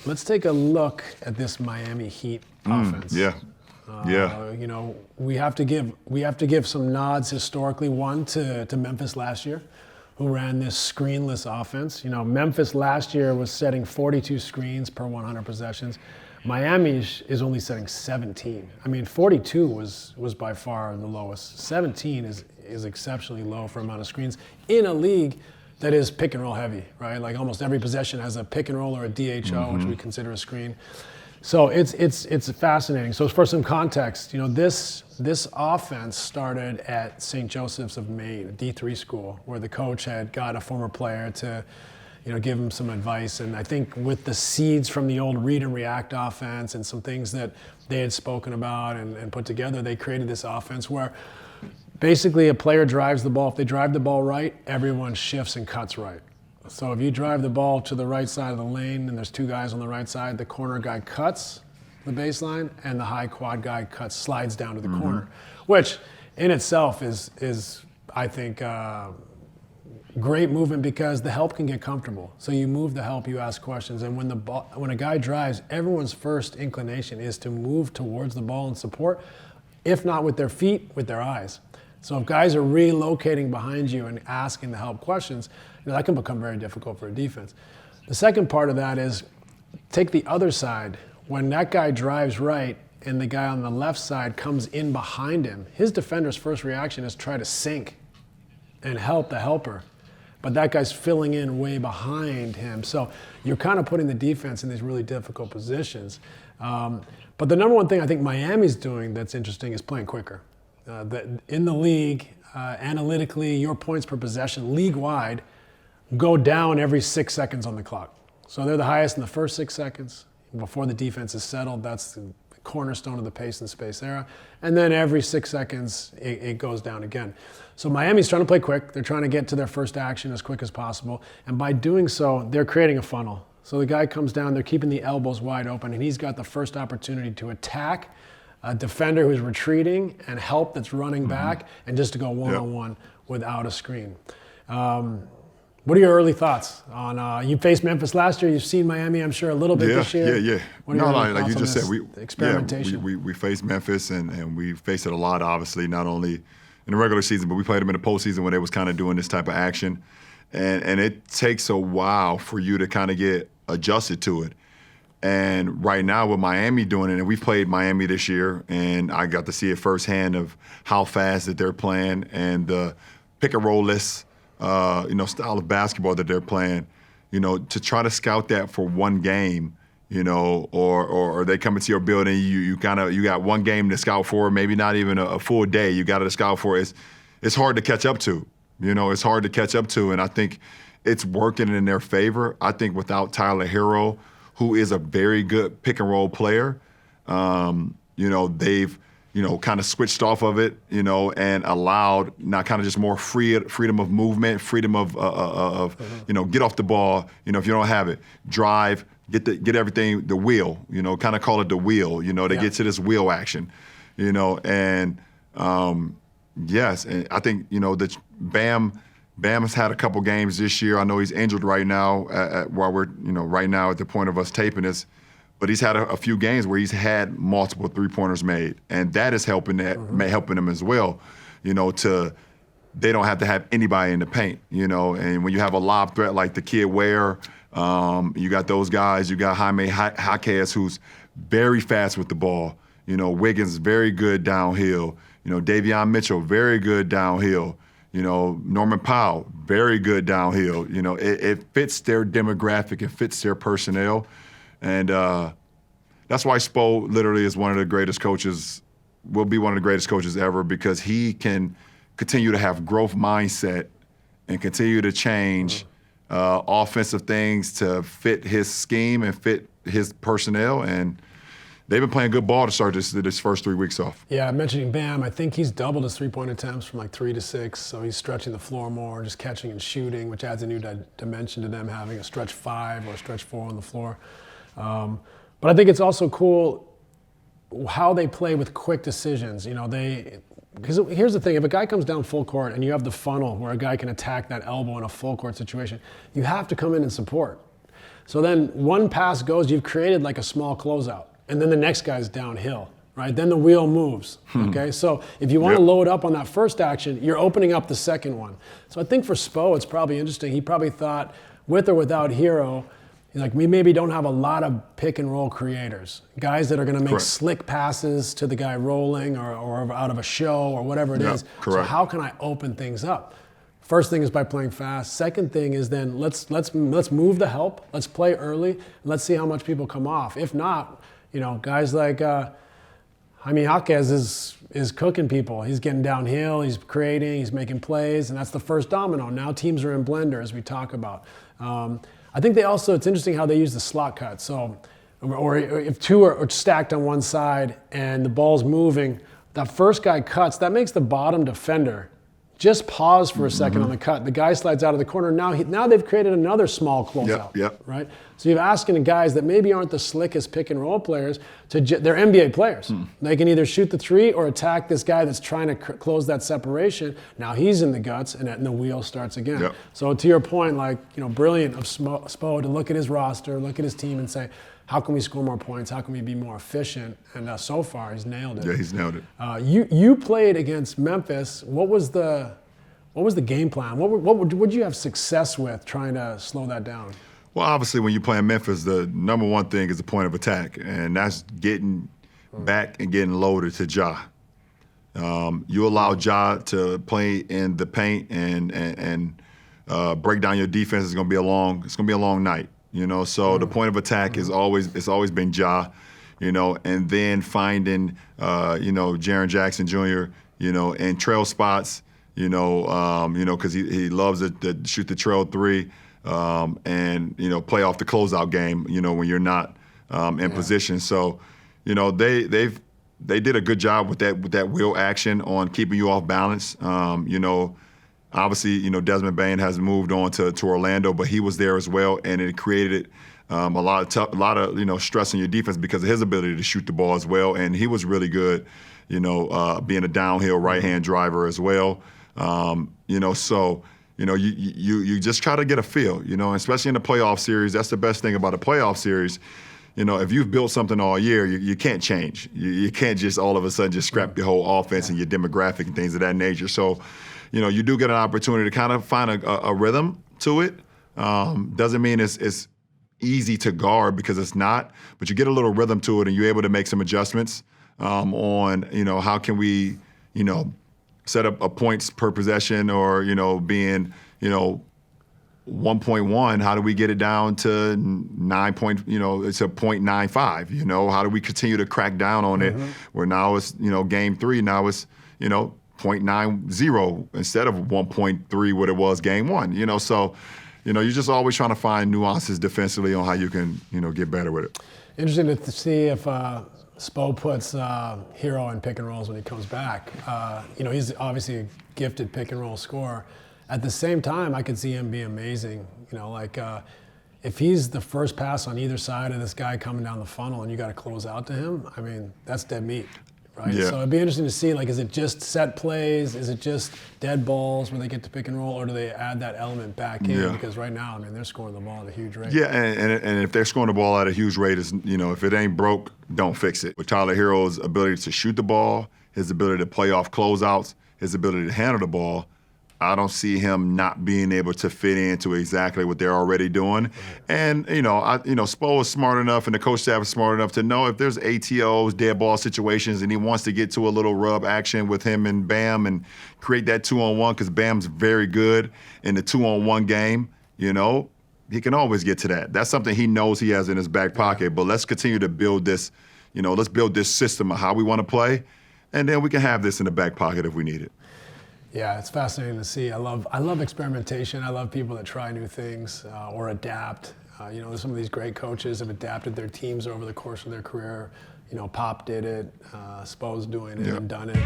let's take a look at this Miami Heat offense. Yeah. You know, we have to give some nods historically. One to Memphis last year, who ran this screenless offense. You know, Memphis last year was setting 42 screens per 100 possessions. Miami is only setting 17. I mean, 42 was by far the lowest. 17 is exceptionally low for amount of screens in a league that is pick and roll heavy, right? Like almost every possession has a pick and roll or a DHO, which we consider a screen. So it's fascinating. So for some context, you know, this offense started at St. Joseph's of Maine, a D3 school, where the coach had got a former player to, you know, give him some advice. And I think with the seeds from the old read and react offense and some things that they had spoken about and put together, they created this offense where basically a player drives the ball. If they drive the ball right, everyone shifts and cuts right. So if you drive the ball to the right side of the lane and there's two guys on the right side, the corner guy cuts the baseline and the high quad guy slides down to the corner, which in itself is I think, great movement because the help can get comfortable. So you move the help, you ask questions, and when a guy drives, everyone's first inclination is to move towards the ball and support, if not with their feet, with their eyes. So if guys are relocating behind you and asking the help questions, you know, that can become very difficult for a defense. The second part of that is take the other side. When that guy drives right and the guy on the left side comes in behind him, his defender's first reaction is try to sink and help the helper. But that guy's filling in way behind him. So you're kind of putting the defense in these really difficult positions. But the number one thing I think Miami's doing that's interesting is playing quicker. In the league, analytically, your points per possession league-wide go down every 6 seconds on the clock. So they're the highest in the first 6 seconds. Before the defense is settled, that's the cornerstone of the pace and space era. And then every 6 seconds, it goes down again. So Miami's trying to play quick. They're trying to get to their first action as quick as possible. And by doing so, they're creating a funnel. So the guy comes down, they're keeping the elbows wide open, and he's got the first opportunity to attack a defender who's retreating and help that's running back, and just to go one-on-one without a screen. What are your early thoughts on, you faced Memphis last year, you've seen Miami, I'm sure, a little bit this year. Yeah. What are your early like you thoughts just on said, this experimentation? we faced Memphis and we faced it a lot, obviously, not only in the regular season, but we played them in the postseason when they was kind of doing this type of action. And it takes a while for you to kind of get adjusted to it. And right now with Miami doing it, and we've played Miami this year, and I got to see it firsthand of how fast that they're playing and the pick and roll list, style of basketball that they're playing, to try to scout that for one game, or they come into your building, you got one game to scout for, maybe not even a full day. You got to scout for it. It's hard to catch up to. It's hard to catch up to, and I think it's working in their favor. I think without Tyler Herro, who is a very good pick and roll player, they've kind of switched off of it, and allowed now kind of just more freedom of movement, freedom of get off the ball, if you don't have it, drive, get everything, the wheel, kind of call it the wheel, to get to this wheel action, and yes, and I think that Bam has had a couple games this year. I know he's injured right now while we're right now at the point of us taping this. But he's had a few games where he's had multiple three-pointers made, and that is helping him as well. They don't have to have anybody in the paint. And when you have a lob threat like the kid Ware, you got those guys. You got Jaime Jaquez, who's very fast with the ball. Wiggins very good downhill. Davion Mitchell very good downhill. Norman Powell very good downhill. It fits their demographic. It fits their personnel. And that's why Spo literally is one of the greatest coaches, will be one of the greatest coaches ever, because he can continue to have growth mindset and continue to change offensive things to fit his scheme and fit his personnel. And they've been playing good ball to start this first 3 weeks off. Yeah, mentioning Bam, I think he's doubled his three-point attempts from 3 to 6, so he's stretching the floor more, just catching and shooting, which adds a new dimension to them having a stretch 5 or a stretch 4 on the floor. But I think it's also cool how they play with quick decisions. Because here's the thing, if a guy comes down full court and you have the funnel where a guy can attack that elbow in a full court situation, you have to come in and support. So then one pass goes, you've created like a small closeout, and then the next guy's downhill, right? Then the wheel moves, okay? So if you want to load up on that first action, you're opening up the second one. So I think for Spo, it's probably interesting. He probably thought, with or without Herro, like, we maybe don't have a lot of pick and roll creators, guys that are going to make slick passes to the guy rolling or out of a show or whatever it is. So how can I open things up? First thing is by playing fast. Second thing is then let's move the help. Let's play early. Let's see how much people come off. If not, guys like Jaime Jaquez is cooking people. He's getting downhill. He's creating. He's making plays, and that's the first domino. Now teams are in blender, as we talk about. I think it's interesting how they use the slot cut. So, or if two are stacked on one side and the ball's moving, that first guy cuts, that makes the bottom defender just pause for a second on the cut. The guy slides out of the corner. Now they've created another small closeout, right? So you're asking the guys that maybe aren't the slickest pick and roll players, they're NBA players. They can either shoot the three or attack this guy that's trying to close that separation. Now he's in the guts, and the wheel starts again. So to your point, brilliant of Spo to look at his roster, look at his team, and say, how can we score more points? How can we be more efficient? And so far, he's nailed it. Yeah, he's nailed it. You played against Memphis. What was the game plan? What would you have success with trying to slow that down? Well, obviously, when you play in Memphis, the number one thing is the point of attack, and that's getting back and getting loaded to Ja. You allow Ja to play in the paint and break down your defense. It's going to be a long night. So the point of attack is always been Ja, and then finding Jaren Jackson Jr. In trail spots, because he loves to shoot the trail three, and play off the closeout game, when you're not in position. So, they did a good job with that wheel action on keeping you off balance. Obviously, Desmond Bane has moved on to Orlando, but he was there as well, and it created a lot of stress on your defense because of his ability to shoot the ball as well, and he was really good, being a downhill right-hand driver as well. So you just try to get a feel, especially in the playoff series. That's the best thing about a playoff series. If you've built something all year, you can't change. You can't just all of a sudden just scrap your whole offense and your demographic and things of that nature. So, you do get an opportunity to kind of find a rhythm to it. Doesn't mean it's easy to guard because it's not, but you get a little rhythm to it and you're able to make some adjustments on, how can we, set up a points per possession or, being, 1.1, how do we get it down to 9 point, it's a 0.95, how do we continue to crack down on it where now it's, game 3, now it's, 0.90 instead of 1.3 what it was game 1, so, you're just always trying to find nuances defensively on how you can, get better with it. Interesting to see if Spo puts Herro in pick and rolls when he comes back. He's obviously a gifted pick and roll scorer. At the same time, I could see him be amazing. If he's the first pass on either side of this guy coming down the funnel and you got to close out to him, I mean, that's dead meat, right? Yeah. So it'd be interesting to see, is it just set plays? Is it just dead balls where they get to pick and roll, or do they add that element back in? Yeah. Because right now, I mean, they're scoring the ball at a huge rate. Yeah, and if they're scoring the ball at a huge rate, if it ain't broke, don't fix it. With Tyler Herro's ability to shoot the ball, his ability to play off closeouts, his ability to handle the ball, I don't see him not being able to fit into exactly what they're already doing. And, Spo is smart enough and the coach staff is smart enough to know if there's ATOs, dead ball situations, and he wants to get to a little rub action with him and Bam and create that 2-on-1 because Bam's very good in the 2-on-1 game, he can always get to that. That's something he knows he has in his back pocket. But let's continue to build this, let's build this system of how we want to play, and then we can have this in the back pocket if we need it. Yeah, it's fascinating to see. I love experimentation. I love people that try new things or adapt. Some of these great coaches have adapted their teams over the course of their career. Pop did it, Spo's doing it and done it.